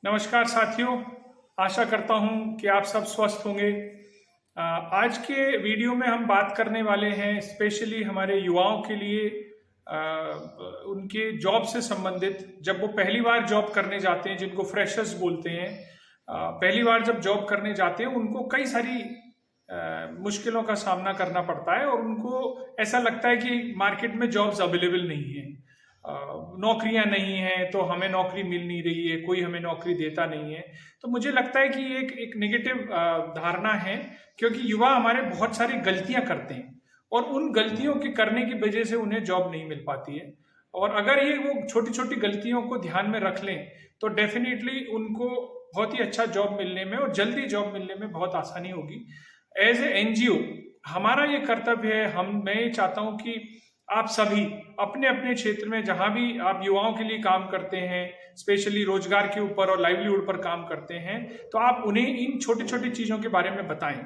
नमस्कार साथियों। आशा करता हूं कि आप सब स्वस्थ होंगे। आज के वीडियो में हम बात करने वाले हैं स्पेशली हमारे युवाओं के लिए, अ, उनके जॉब से संबंधित। जब वो पहली बार जॉब करने जाते हैं, जिनको फ्रेशर्स बोलते हैं, पहली बार जब जॉब करने जाते हैं उनको कई सारी मुश्किलों का सामना करना पड़ता है और उनको ऐसा लगता है कि मार्केट में जॉब्स अवेलेबल नहीं है, नौकरियां नहीं हैं, तो हमें नौकरी मिल नहीं रही है, कोई हमें नौकरी देता नहीं है। तो मुझे लगता है कि ये एक नेगेटिव धारणा है, क्योंकि युवा हमारे बहुत सारी गलतियां करते हैं और उन गलतियों के करने की वजह से उन्हें जॉब नहीं मिल पाती है। और अगर ये वो छोटी छोटी गलतियों को ध्यान में रख लें तो डेफिनेटली उनको बहुत ही अच्छा जॉब मिलने में और जल्दी जॉब मिलने में बहुत आसानी होगी। एज ए एनजीओ हमारा ये कर्तव्य है, मैं ये चाहता हूं कि आप सभी अपने अपने क्षेत्र में जहां भी आप युवाओं के लिए काम करते हैं, स्पेशली रोजगार के ऊपर और लाइवलीहुड पर काम करते हैं, तो आप उन्हें इन छोटी छोटी चीजों के बारे में बताएं।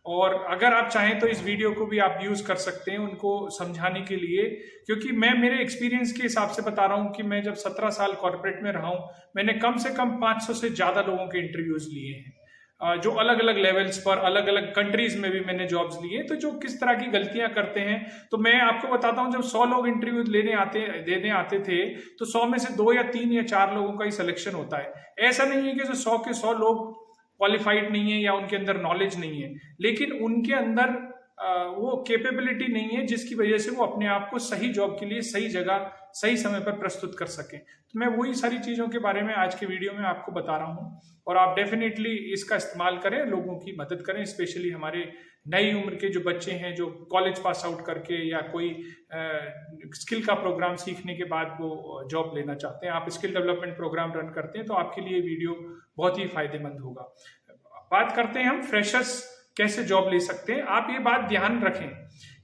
और अगर आप चाहें तो इस वीडियो को भी आप यूज कर सकते हैं उनको समझाने के लिए, क्योंकि मैं मेरे एक्सपीरियंस के हिसाब से बता रहा हूं कि मैं जब 17 साल कॉर्पोरेट में रहा हूं, मैंने कम से कम 500 से ज्यादा लोगों के इंटरव्यूज लिए हैं, जो अलग अलग लेवल्स पर अलग अलग कंट्रीज में भी मैंने जॉब्स लिए। तो जो किस तरह की गलतियां करते हैं, तो मैं आपको बताता हूं, जब 100 लोग इंटरव्यू देने आते थे, तो 100 में से 2 या 3 या 4 लोगों का ही सिलेक्शन होता है। ऐसा नहीं है कि जो 100 के 100 लोग क्वालिफाइड नहीं है या उनके अंदर नॉलेज नहीं है, लेकिन उनके अंदर वो कैपेबिलिटी नहीं है जिसकी वजह से वो अपने आप को सही जॉब के लिए सही जगह सही समय पर प्रस्तुत कर सके। तो मैं वही सारी चीजों के बारे में आज के वीडियो में आपको बता रहा हूं और आप डेफिनेटली इसका इस्तेमाल करें, लोगों की मदद करें, स्पेशली हमारे नई उम्र के जो बच्चे हैं जो कॉलेज पास आउट करके या कोई स्किल का प्रोग्राम सीखने के बाद वो जॉब लेना चाहते हैं। आप स्किल डेवलपमेंट प्रोग्राम रन करते हैं तो आपके लिए वीडियो बहुत ही फायदेमंद होगा। बात करते हैं हम फ्रेशर्स कैसे जॉब ले सकते हैं। आप ये बात ध्यान रखें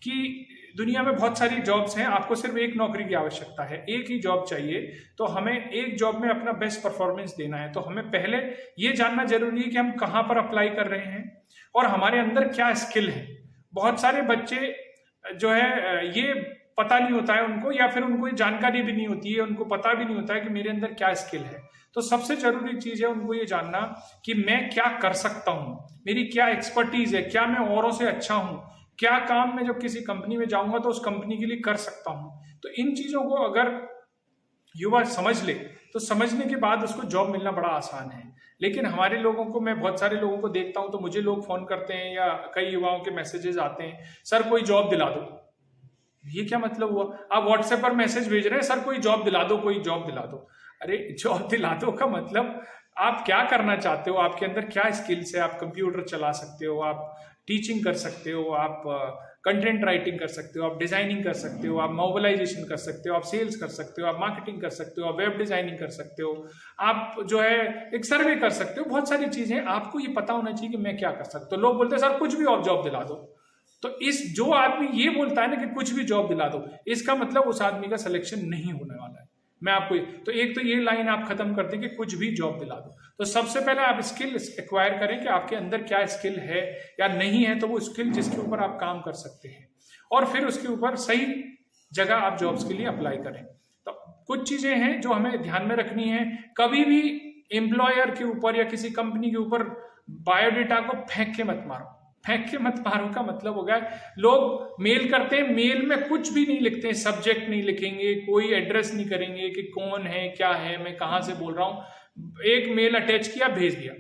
कि दुनिया में बहुत सारी जॉब्स हैं, आपको सिर्फ एक नौकरी की आवश्यकता है, एक ही जॉब चाहिए। तो हमें एक जॉब में अपना बेस्ट परफॉर्मेंस देना है, तो हमें पहले ये जानना जरूरी है कि हम कहाँ पर अप्लाई कर रहे हैं और हमारे अंदर क्या स्किल है। बहुत सारे बच्चे जो है ये पता नहीं होता है उनको, या फिर उनको ये जानकारी भी नहीं होती है, उनको पता भी नहीं होता है कि मेरे अंदर क्या स्किल है। तो सबसे जरूरी चीज है उनको ये जानना कि मैं क्या कर सकता हूं, मेरी क्या एक्सपर्टीज है, क्या मैं औरों से अच्छा हूं, क्या काम मैं जब किसी कंपनी में जाऊंगा तो उस कंपनी के लिए कर सकता हूं। तो इन चीजों को अगर युवा समझ ले तो समझने के बाद उसको जॉब मिलना बड़ा आसान है। लेकिन हमारे लोगों को, मैं बहुत सारे लोगों को देखता हूं, तो मुझे लोग फोन करते हैं या कई युवाओं के मैसेजेस आते हैं, सर कोई जॉब दिला दो। ये क्या मतलब हुआ? आप व्हाट्सएप पर मैसेज भेज रहे हैं, सर कोई जॉब दिला दो, कोई जॉब दिला दो। अरे जॉब दिला दो का मतलब आप क्या करना चाहते हो, आपके अंदर क्या स्किल्स है। आप कंप्यूटर चला सकते हो, आप टीचिंग कर सकते हो, आप कंटेंट राइटिंग कर सकते हो, आप डिजाइनिंग कर सकते हो, आप मोबिलाइजेशन कर सकते हो, आप सेल्स कर सकते हो, आप मार्केटिंग कर सकते हो, आप वेब डिजाइनिंग कर सकते हो, आप जो है एक सर्वे कर सकते हो। बहुत सारी चीजें आपको ये पता होना चाहिए कि मैं क्या कर सकता हूँ। लोग बोलते हैं सर कुछ भी और जॉब दिला दो। तो इस जो आदमी ये बोलता है ना कि कुछ भी जॉब दिला दो, इसका मतलब उस आदमी का सिलेक्शन नहीं होने वाला है। मैं आपको तो एक तो ये लाइन आप खत्म कर दें कि कुछ भी जॉब दिला दो। तो सबसे पहले आप स्किल एक्वायर करें कि आपके अंदर क्या स्किल है या नहीं है, तो वो स्किल जिसके ऊपर आप काम कर सकते हैं, और फिर उसके ऊपर सही जगह आप जॉब्स के लिए अप्लाई करें। तो कुछ चीजें हैं जो हमें ध्यान में रखनी है। कभी भी एम्प्लॉयर के ऊपर या किसी कंपनी के ऊपर बायोडेटा को फेंक के मत मारो। फेंक के मत मारो का मतलब हो गया, लोग मेल करते हैं, मेल में कुछ भी नहीं लिखते हैं, सब्जेक्ट नहीं लिखेंगे, कोई एड्रेस नहीं करेंगे कि कौन है, क्या है, मैं कहां से बोल रहा हूं। एक मेल अटैच किया, भेज दिया।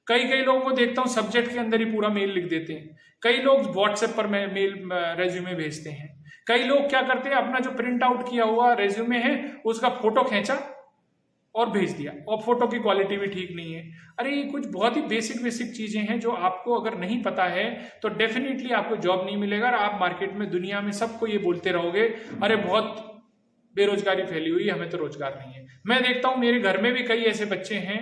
कई लोगों को देखता हूं सब्जेक्ट के अंदर ही पूरा मेल लिख देते हैं। कई लोग व्हाट्सएप पर मेल रेज्यूमे भेजते हैं। कई लोग क्या करते हैं, अपना जो प्रिंट आउट किया हुआ रेज्यूमे है उसका फोटो खींचा और भेज दिया, और फोटो की क्वालिटी भी ठीक नहीं है। अरे ये कुछ बहुत ही बेसिक चीजें हैं जो आपको अगर नहीं पता है तो डेफिनेटली आपको जॉब नहीं मिलेगा। और आप मार्केट में, दुनिया में सबको ये बोलते रहोगे, अरे बहुत बेरोजगारी फैली हुई है, हमें तो रोजगार नहीं है। मैं देखता हूं मेरे घर में भी कई ऐसे बच्चे हैं,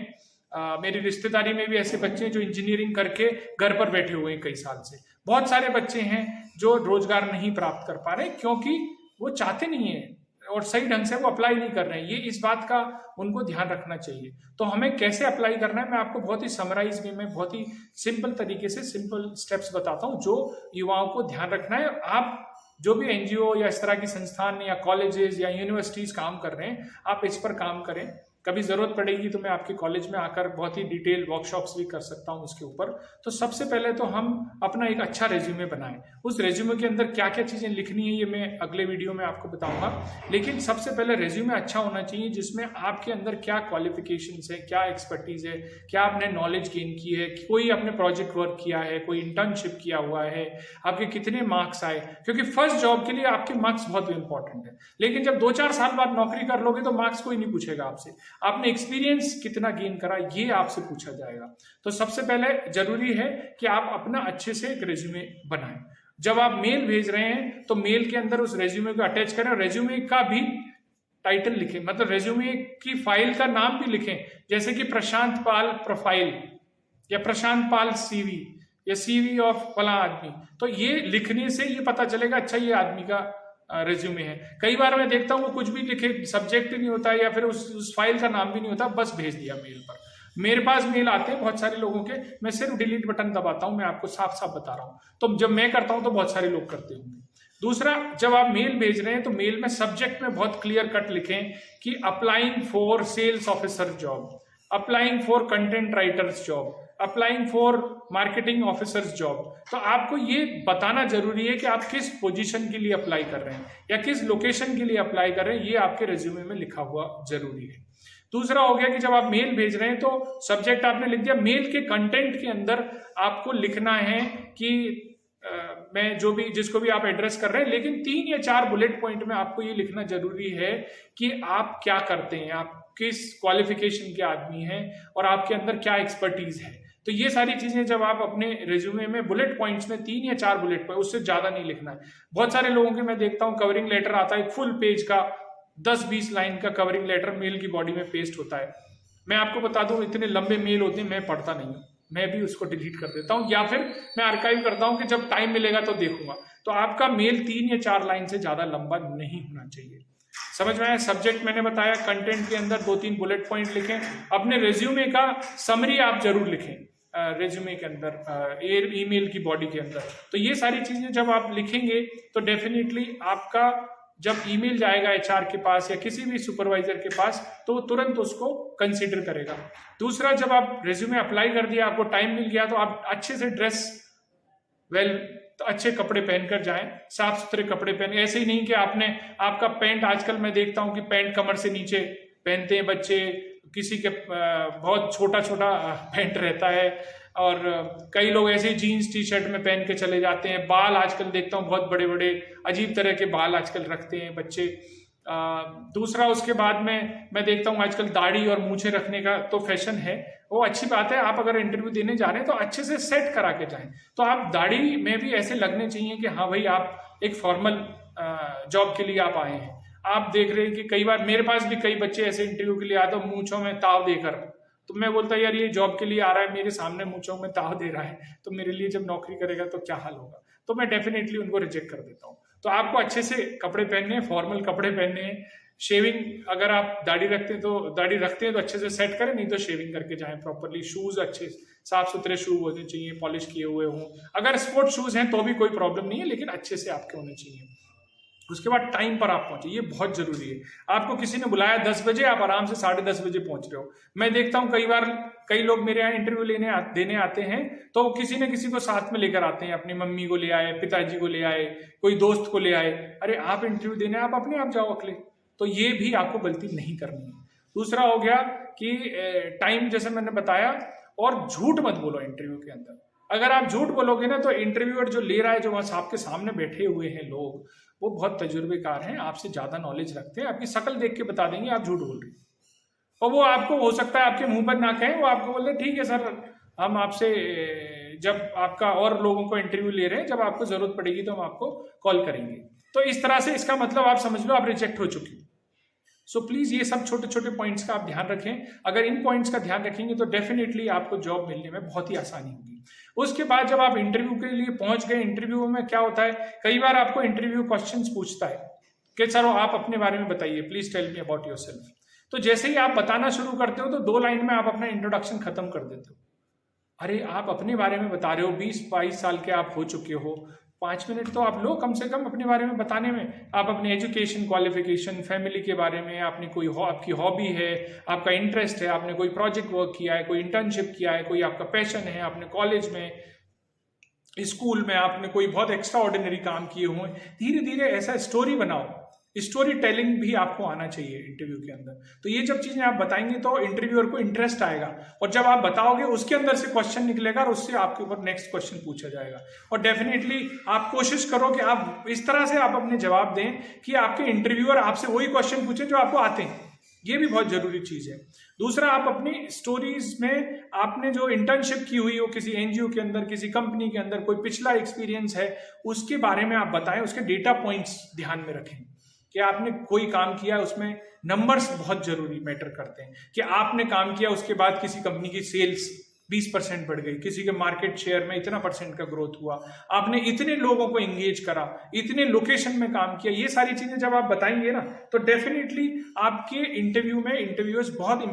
मेरी रिश्तेदारी में भी ऐसे बच्चे हैं जो इंजीनियरिंग करके घर पर बैठे हुए हैं कई साल से। बहुत सारे बच्चे हैं जो रोजगार नहीं प्राप्त कर पा रहे क्योंकि वो चाहते नहीं है और सही ढंग से वो अप्लाई नहीं कर रहे हैं। ये इस बात का उनको ध्यान रखना चाहिए। तो हमें कैसे अप्लाई करना है, मैं आपको बहुत ही समराइज वे में, बहुत ही सिंपल तरीके से सिंपल स्टेप्स बताता हूं जो युवाओं को ध्यान रखना है। आप जो भी एनजीओ या इस तरह की संस्थान या कॉलेजेस या यूनिवर्सिटीज काम कर रहे हैं, आप इस पर काम करें। कभी ज़रूरत पड़ेगी तो मैं आपके कॉलेज में आकर बहुत ही डिटेल वर्कशॉप्स भी कर सकता हूँ उसके ऊपर। तो सबसे पहले तो हम अपना एक अच्छा रेज्यूमे बनाएं। उस रेज्यूमे के अंदर क्या क्या चीज़ें लिखनी है ये मैं अगले वीडियो में आपको बताऊंगा, लेकिन सबसे पहले रेज्यूमे अच्छा होना चाहिए जिसमें आपके अंदर क्या क्वालिफिकेशंस है, क्या एक्सपर्टीज है, क्या आपने नॉलेज गेन की है, कोई आपने प्रोजेक्ट वर्क किया है, कोई इंटर्नशिप किया हुआ है, आपके कितने मार्क्स आए, क्योंकि फर्स्ट जॉब के लिए आपके मार्क्स बहुत इंपॉर्टेंट है। लेकिन जब 2-4 साल बाद नौकरी कर लोगे तो मार्क्स कोई नहीं पूछेगा आपसे, आपने एक्सपीरियंस कितना गेन करा ये आपसे पूछा जाएगा। तो सबसे पहले जरूरी है कि आप अपना अच्छे से एक रेज्यूमे बनाएं। जब आप मेल भेज रहे हैं तो मेल के अंदर उस रेज्यूमे को अटैच करें और रेज्यूमे का भी टाइटल लिखें, मतलब रेज्यूमे की फाइल का नाम भी लिखें, जैसे कि प्रशांत पाल प्रोफाइल या प्रशांत पाल सीवी या सीवी ऑफ फला आदमी। तो ये लिखने से ये पता चलेगा अच्छा ये आदमी का रेज्यूमे है। कई बार मैं देखता हूँ वो कुछ भी लिखे, सब्जेक्ट नहीं होता या फिर उस फाइल का नाम भी नहीं होता, बस भेज दिया मेल पर। मेरे पास मेल आते हैं बहुत सारे लोगों के, मैं सिर्फ डिलीट बटन दबाता हूं, मैं आपको साफ साफ बता रहा हूं। तो जब मैं करता हूं तो बहुत सारे लोग करते होंगे। दूसरा, जब आप मेल भेज रहे हैं तो मेल में सब्जेक्ट में बहुत क्लियर कट लिखें कि applying for sales officer job, applying for content writers job, applying for marketing officers job. तो आपको ये बताना जरूरी है कि आप किस पोजीशन के लिए अप्लाई कर रहे हैं या किस लोकेशन के लिए अप्लाई कर रहे हैं, ये आपके रिज्यूमे में लिखा हुआ जरूरी है। दूसरा हो गया कि जब आप मेल भेज रहे हैं तो सब्जेक्ट आपने लिख दिया, मेल के कंटेंट के अंदर आपको लिखना है कि मैं जो भी जिसको भी आप एड्रेस कर रहे हैं, लेकिन 3 या 4 बुलेट पॉइंट में आपको ये लिखना जरूरी है कि आप क्या करते हैं, आप किस क्वालिफिकेशन के आदमी हैं और आपके अंदर क्या एक्सपर्टीज है। तो ये सारी चीजें जब आप अपने रिज्यूमे में बुलेट पॉइंट्स में 3 या 4 बुलेट पॉइंट, उससे ज्यादा नहीं लिखना है। बहुत सारे लोगों के मैं देखता हूं कवरिंग लेटर आता है फुल पेज का, 10-20 लाइन का कवरिंग लेटर मेल की बॉडी में पेस्ट होता है। मैं आपको बता दूं इतने लंबे मेल होते हैं, मैं पढ़ता नहीं हूं, मैं भी उसको डिलीट कर देता हूं या फिर मैं आर्काइव करता हूं कि जब टाइम मिलेगा तो देखूंगा। तो आपका मेल 3 या 4 लाइन से ज्यादा लंबा नहीं होना चाहिए। समझ में आया? सब्जेक्ट मैंने बताया, कंटेंट के अंदर 2-3 बुलेट पॉइंट लिखें। अपने रेज्यूमे का समरी आप जरूर लिखें रेज्यूमे के अंदर, ईमेल की बॉडी के अंदर। तो ये सारी चीजें जब आप लिखेंगे तो डेफिनेटली आपका जब ईमेल जाएगा एचआर के पास या किसी भी सुपरवाइजर के पास तो तुरंत उसको कंसीडर करेगा। दूसरा, जब आप रेज्यूमे अप्लाई कर दिया, आपको टाइम मिल गया, तो आप अच्छे से ड्रेस तो अच्छे कपड़े पहनकर जाएं, साफ सुथरे कपड़े पहने। ऐसे ही नहीं कि आपका पैंट, आजकल मैं देखता हूं कि पैंट कमर से नीचे पहनते हैं बच्चे, किसी के बहुत छोटा छोटा पैंट रहता है और कई लोग ऐसे ही जीन्स टी शर्ट में पहन के चले जाते हैं। बाल आजकल देखता हूँ बहुत बड़े बड़े अजीब तरह के बाल आजकल रखते हैं बच्चे। दूसरा, उसके बाद में मैं देखता हूँ आजकल दाढ़ी और मूछें रखने का तो फैशन है, वो अच्छी बात है। आप अगर इंटरव्यू देने जा रहे हैं तो अच्छे से सेट करा के जाएं। तो आप दाढ़ी में भी ऐसे लगने चाहिए कि हाँ भाई आप एक फॉर्मल जॉब के लिए आप आए हैं। आप देख रहे हैं कि कई बार मेरे पास भी कई बच्चे ऐसे इंटरव्यू के लिए आते हैं मूंछों में ताव देकर, तो मैं बोलता यार ये जॉब के लिए आ रहा है, मेरे सामने मूंछों में ताव दे रहा है, तो मेरे लिए जब नौकरी करेगा तो क्या हाल होगा। तो मैं डेफिनेटली उनको रिजेक्ट कर देता हूँ। तो आपको अच्छे से कपड़े पहनने हैं, फॉर्मल कपड़े पहनने हैं। शेविंग, अगर आप दाढ़ी रखते हैं तो अच्छे से सेट करें, नहीं तो शेविंग करके जाएं प्रॉपरली। शूज अच्छे साफ सुथरे शूज होने चाहिए, पॉलिश किए हुए हों। अगर स्पोर्ट्स शूज हैं तो भी कोई प्रॉब्लम नहीं है, लेकिन अच्छे से आपके होने चाहिए। उसके बाद टाइम पर आप पहुंचे, ये बहुत जरूरी है। आपको किसी ने बुलाया 10 बजे, आप आराम से 10:30 बजे पहुंच रहे हो। मैं देखता हूं कई बार कई लोग मेरे यहाँ इंटरव्यू देने आते हैं तो किसी न किसी को साथ में लेकर आते हैं, अपनी मम्मी को ले आए, पिताजी को ले आए, कोई दोस्त को ले आए। अरे आप इंटरव्यू देने आप अपने आप जाओ अकेले। तो ये भी आपको गलती नहीं करनी है। दूसरा हो गया कि टाइम, जैसे मैंने बताया, और झूठ मत बोलो इंटरव्यू के अंदर। अगर आप झूठ बोलोगे ना तो इंटरव्यूअर जो ले रहा है, जो वहां आपके सामने बैठे हुए हैं लोग, वो बहुत तजुर्बेकार हैं, आपसे ज्यादा नॉलेज रखते हैं, आपकी शक्ल देख के बता देंगे आप झूठ बोल रहे हैं। और वो आपको हो सकता है आपके मुंह पर ना कहें, वो आपको बोल रहे ठीक है सर, हम आपसे जब आपका और लोगों को इंटरव्यू ले रहे हैं, जब आपको जरूरत पड़ेगी तो हम आपको कॉल करेंगे। तो इस तरह से इसका मतलब आप समझ लो आप रिजेक्ट हो चुके हो। सो प्लीज ये सब छोटे छोटे पॉइंट्स का आप ध्यान रखें। अगर इन पॉइंट्स का ध्यान रखेंगे तो डेफिनेटली आपको जॉब मिलने में बहुत ही आसानी होगी। उसके बाद जब आप इंटरव्यू के लिए पहुंच गए, इंटरव्यू में क्या होता है, कई बार आपको इंटरव्यू क्वेश्चंस पूछता है कि सर आप अपने बारे में बताइए, please tell me about yourself. तो जैसे ही आप बताना शुरू करते हो तो 2 लाइन में आप अपना इंट्रोडक्शन खत्म कर देते हो। अरे आप अपने बारे में बता रहे हो, 20-22 साल के आप हो चुके हो, 5 मिनट तो आप लो कम से कम अपने बारे में बताने में। आप अपने एजुकेशन, क्वालिफिकेशन, फैमिली के बारे में, आपने कोई आपकी हॉबी है, आपका इंटरेस्ट है, आपने कोई प्रोजेक्ट वर्क किया है, कोई इंटर्नशिप किया है, कोई आपका पैशन है, आपने कॉलेज में, स्कूल में आपने कोई बहुत एक्स्ट्रा ऑर्डिनरी काम किए हुए। धीरे धीरे ऐसा स्टोरी बनाओ। स्टोरी टेलिंग भी आपको आना चाहिए इंटरव्यू के अंदर। तो ये जब चीजें आप बताएंगे तो इंटरव्यूअर को इंटरेस्ट आएगा, और जब आप बताओगे उसके अंदर से क्वेश्चन निकलेगा और उससे आपके ऊपर नेक्स्ट क्वेश्चन पूछा जाएगा। और डेफिनेटली आप कोशिश करो कि आप इस तरह से आप अपने जवाब दें कि आपके इंटरव्यूअर आपसे वही क्वेश्चन पूछे जो आपको आते हैं। ये भी बहुत जरूरी चीज है। दूसरा, आप अपनी स्टोरीज में आपने जो इंटर्नशिप की हुई हो किसी एनजीओ के अंदर, किसी कंपनी के अंदर, कोई पिछला एक्सपीरियंस है, उसके बारे में आप बताएं। उसके डेटा पॉइंट्स ध्यान में रखें कि आपने कोई काम किया, उसमें नंबर्स बहुत जरूरी मैटर करते हैं कि आपने काम किया, उसके बाद किसी कंपनी की सेल्स 20% बढ़ गई, किसी के मार्केट शेयर में इतना % का ग्रोथ हुआ, आपने इतने लोगों को एंगेज करा, इतने लोकेशन में काम किया। ये सारी चीजें जब आप बताएंगे ना तो डेफिनेटली आपके इंटरव्यू में इंटरव्यूअर्स बहुत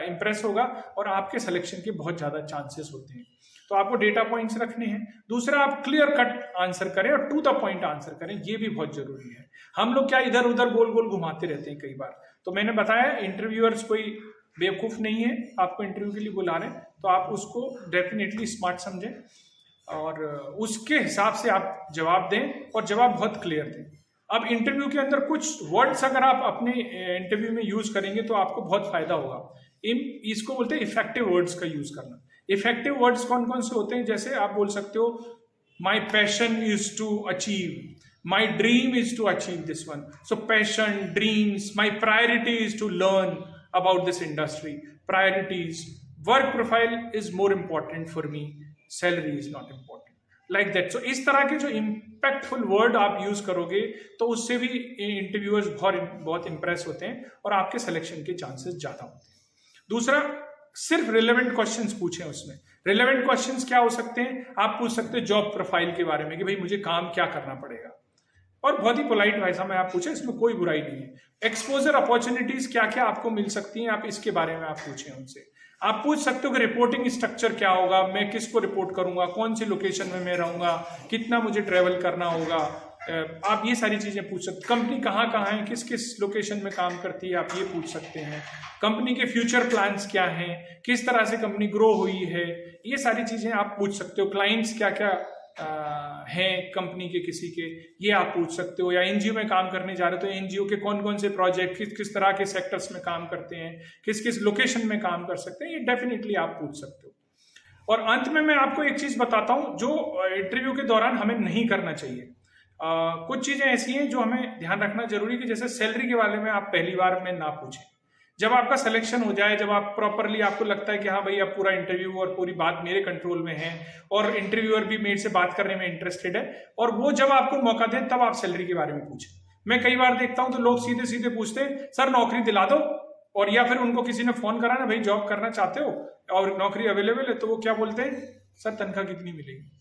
इंप्रेस होगा और आपके सिलेक्शन के बहुत ज्यादा चांसेस होते हैं। तो आपको डेटा पॉइंट्स रखने हैं। दूसरा, आप क्लियर कट आंसर करें और टू द पॉइंट आंसर करें, ये भी बहुत जरूरी है। हम लोग क्या इधर उधर गोल गोल घुमाते रहते हैं कई बार। तो मैंने बताया इंटरव्यूअर्स कोई बेवकूफ नहीं है, आपको इंटरव्यू के लिए बुला रहे हैं तो आप उसको डेफिनेटली स्मार्ट समझें और उसके हिसाब से आप जवाब दें और जवाब बहुत क्लियर दें। अब इंटरव्यू के अंदर कुछ वर्ड्स अगर आप अपने इंटरव्यू में यूज करेंगे तो आपको बहुत फायदा होगा। इसको बोलते हैं इफेक्टिव वर्ड्स का यूज करना। इफेक्टिव वर्ड्स कौन कौन से होते हैं? जैसे आप बोल सकते हो my passion is to achieve, my dream is to achieve this one. So passion, dreams, my priority is to learn about this industry. Priorities, work profile is more important for me, salary is not important, like that. So इस तरह के जो impactful word आप use करोगे तो उससे भी interviewers बहुत इंप्रेस होते हैं और आपके सिलेक्शन के चांसेस ज्यादा होते हैं। दूसरा, सिर्फ रिलेवेंट क्वेश्चंस पूछें। उसमें रिलेवेंट क्वेश्चंस क्या हो सकते हैं? आप पूछ सकते हो जॉब प्रोफाइल के बारे में कि भाई मुझे काम क्या करना पड़ेगा, और बहुत ही पोलाइट भाषा में आप पूछें, इसमें कोई बुराई नहीं है। एक्सपोजर अपॉर्चुनिटीज क्या क्या आपको मिल सकती हैं, आप इसके बारे में आप पूछें उनसे। आप पूछ सकते हो कि रिपोर्टिंग स्ट्रक्चर क्या होगा, मैं किसको रिपोर्ट करूंगा, कौन सी लोकेशन में मैं रहूंगा, कितना मुझे ट्रेवल करना होगा। आप ये सारी चीजें पूछ सकते। कंपनी कहाँ कहाँ है, किस किस लोकेशन में काम करती है, आप ये पूछ सकते हैं। कंपनी के फ्यूचर प्लान्स क्या हैं, किस तरह से कंपनी ग्रो हुई है, ये सारी चीजें आप पूछ सकते हो। क्लाइंट्स क्या क्या हैं कंपनी के किसी के, ये आप पूछ सकते हो। या एनजीओ में काम करने जा रहे हो तो एनजीओ के कौन कौन से प्रोजेक्ट किस किस तरह के सेक्टर्स में काम करते हैं, किस किस लोकेशन में काम कर सकते हैं, ये डेफिनेटली आप पूछ सकते हो। और अंत में मैं आपको एक चीज बताता हूं जो इंटरव्यू के दौरान हमें नहीं करना चाहिए। कुछ चीजें ऐसी हैं जो हमें ध्यान रखना जरूरी है कि जैसे सैलरी के बारे में आप पहली बार में ना पूछें। जब आपका सिलेक्शन हो जाए, जब आप प्रॉपरली आपको लगता है कि हाँ भाई अब पूरा इंटरव्यू और पूरी बात मेरे कंट्रोल में है और इंटरव्यूअर भी मेरे से बात करने में इंटरेस्टेड है, और वो जब आपको मौका दे तब आप सैलरी के बारे में पूछें। मैं कई बार देखता हूं तो लोग सीधे सीधे पूछते हैं सर नौकरी दिला दो, और या फिर उनको किसी ने फोन करा ना भाई जॉब करना चाहते हो और नौकरी अवेलेबल है, तो वो क्या बोलते हैं सर तनख्वाह कितनी मिलेगी।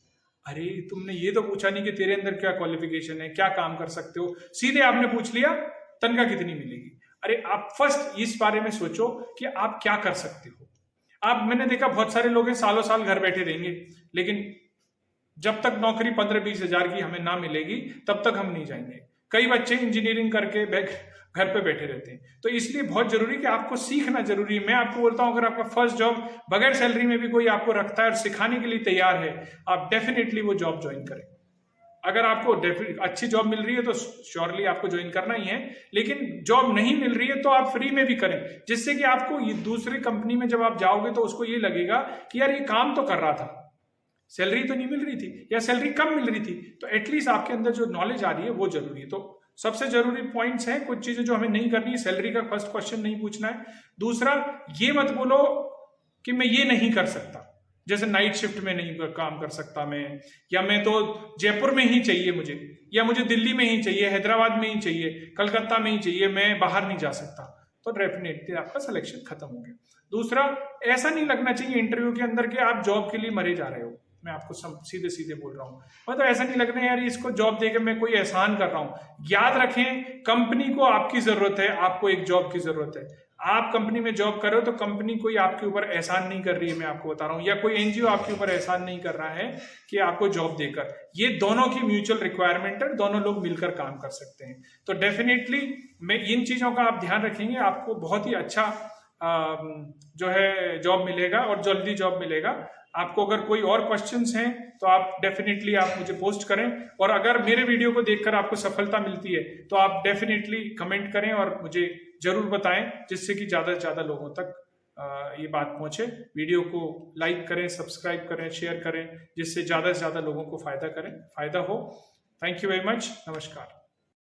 अरे तुमने ये तो पूछा नहीं कि तेरे अंदर क्या क्वालिफिकेशन है, क्या काम कर सकते हो, सीधे आपने पूछ लिया तनख्वाह कितनी मिलेगी। अरे आप फर्स्ट इस बारे में सोचो कि आप क्या कर सकते हो। मैंने देखा बहुत सारे लोग हैं सालों साल घर बैठे रहेंगे, लेकिन जब तक नौकरी 15-20 हजार की हमें ना मिलेगी तब तक हम नहीं जाएंगे। कई बच्चे इंजीनियरिंग करके घर पे बैठे रहते हैं। तो इसलिए बहुत जरूरी कि आपको सीखना जरूरी है। मैं आपको बोलता हूं अगर आपका फर्स्ट जॉब बगैर सैलरी में भी कोई आपको रखता है और सिखाने के लिए तैयार है, आप डेफिनेटली वो जॉब ज्वाइन करें। अगर आपको अच्छी जॉब मिल रही है तो श्योरली आपको ज्वाइन करना ही है, लेकिन जॉब नहीं मिल रही है तो आप फ्री में भी करें, जिससे कि आपको ये दूसरी कंपनी में जब आप जाओगे तो उसको ये लगेगा कि यार ये काम तो कर रहा था, सैलरी तो नहीं मिल रही थी या सैलरी कम मिल रही थी, तो एटलीस्ट आपके अंदर जो नॉलेज आ रही है वो जरूरी है। तो सबसे जरूरी पॉइंट्स हैं, कुछ चीजें जो हमें नहीं करनी है। सैलरी का फर्स्ट क्वेश्चन नहीं पूछना है। दूसरा, ये मत बोलो कि मैं ये नहीं कर सकता, जैसे नाइट शिफ्ट में नहीं काम कर सकता मैं, या मैं तो जयपुर में ही चाहिए मुझे, या मुझे दिल्ली में ही चाहिए, हैदराबाद में ही चाहिए, कलकत्ता में ही चाहिए, मैं बाहर नहीं जा सकता, तो डेफिनेटली आपका सिलेक्शन खत्म हो गया। दूसरा, ऐसा नहीं लगना चाहिए इंटरव्यू के अंदर कि आप जॉब के लिए मरे जा रहे हो। मैं आपको सीधे सीधे बोल रहा हूं, मतलब ऐसा नहीं लगना यार इसको जॉब देकर मैं कोई एहसान कर रहा हूं। याद रखें कंपनी को आपकी जरूरत है, आपको एक जॉब की जरूरत है। आप कंपनी में जॉब कर रहे हो तो कंपनी कोई आपके ऊपर एहसान नहीं कर रही है, मैं आपको बता रहा हूँ, या कोई एनजीओ आपके ऊपर एहसान नहीं कर रहा है कि आपको जॉब देकर। ये दोनों की म्यूचुअल रिक्वायरमेंट है, दोनों लोग मिलकर काम कर सकते हैं। तो डेफिनेटली मैं इन चीजों का आप ध्यान रखेंगे, आपको बहुत ही अच्छा जो है जॉब मिलेगा और जल्दी जॉब मिलेगा। आपको अगर कोई और क्वेश्चंस हैं तो आप डेफिनेटली आप मुझे पोस्ट करें, और अगर मेरे वीडियो को देखकर आपको सफलता मिलती है तो आप डेफिनेटली कमेंट करें और मुझे जरूर बताएं, जिससे कि ज्यादा से ज्यादा लोगों तक ये बात पहुंचे। वीडियो को लाइक करें, सब्सक्राइब करें, शेयर करें, जिससे ज्यादा से ज्यादा लोगों को फायदा हो। Thank you very much. नमस्कार।